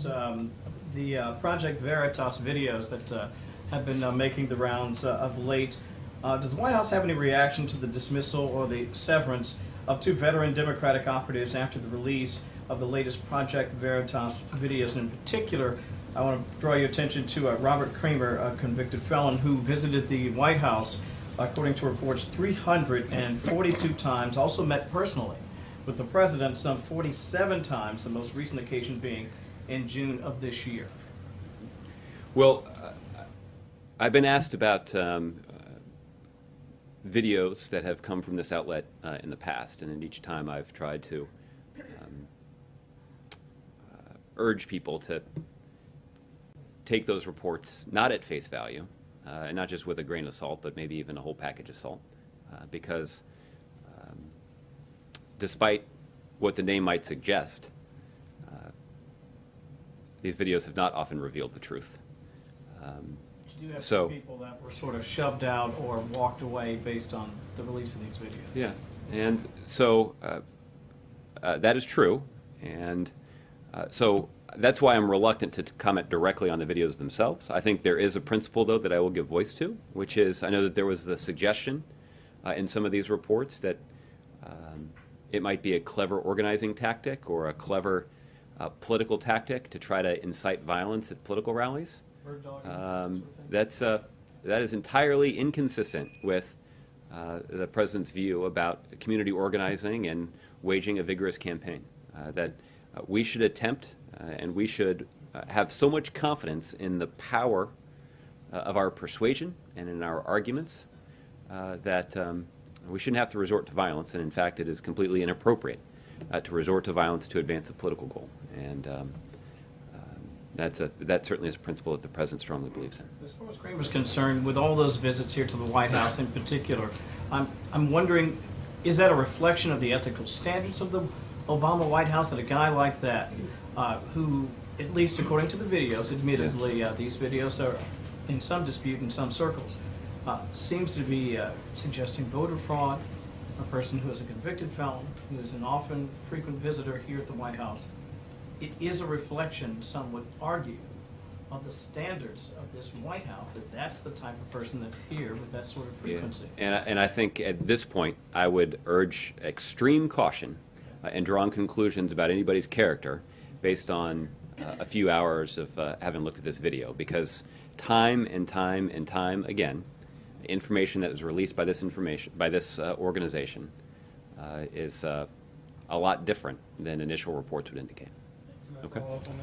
The Project Veritas videos that have been making the rounds of late. Does the White House have any reaction to the dismissal or the severance of two veteran Democratic operatives after the release of the latest Project Veritas videos? In particular, I want to draw your attention to Robert Kramer, a convicted felon who visited the White House, according to reports, 342 times, also met personally with the president some 47 times, the most recent occasion being in June of this year. Well, I've been asked about videos that have come from this outlet in the past, and in each time I've tried to urge people to take those reports not at face value, and not just with a grain of salt, but maybe even a whole package of salt, because despite what the name might suggest, these videos have not often revealed the truth. You do have some people that were sort of shoved out or walked away based on the release of these videos. Yeah, and so that is true, and so that's why I'm reluctant to comment directly on the videos themselves. I think there is a principle, though, that I will give voice to, which is I know that there was the suggestion in some of these reports that it might be a clever organizing tactic or a clever political tactic to try to incite violence at political rallies. That is entirely inconsistent with the president's view about community organizing and waging a vigorous campaign. That we should attempt and we should have so much confidence in the power of our persuasion and in our arguments that we shouldn't have to resort to violence, and in fact it is completely inappropriate to resort to violence to advance a political goal. And that certainly is a principle that the president strongly believes in. As far as Kramer is concerned, with all those visits here to the White House in particular, I'm wondering, is that a reflection of the ethical standards of the Obama White House, that a guy like that, who, at least according to the videos, admittedly, these videos are in some dispute in some circles, seems to be suggesting voter fraud, a person who is a convicted felon, who is an often frequent visitor here at the White House. It is a reflection, some would argue, of the standards of this White House, that that's the type of person that's here with that sort of frequency. Yeah. And I think at this point I would urge extreme caution in drawing conclusions about anybody's character based on a few hours of having looked at this video, because time and time and time again, information that is released by this organization is a lot different than initial reports would indicate. Okay.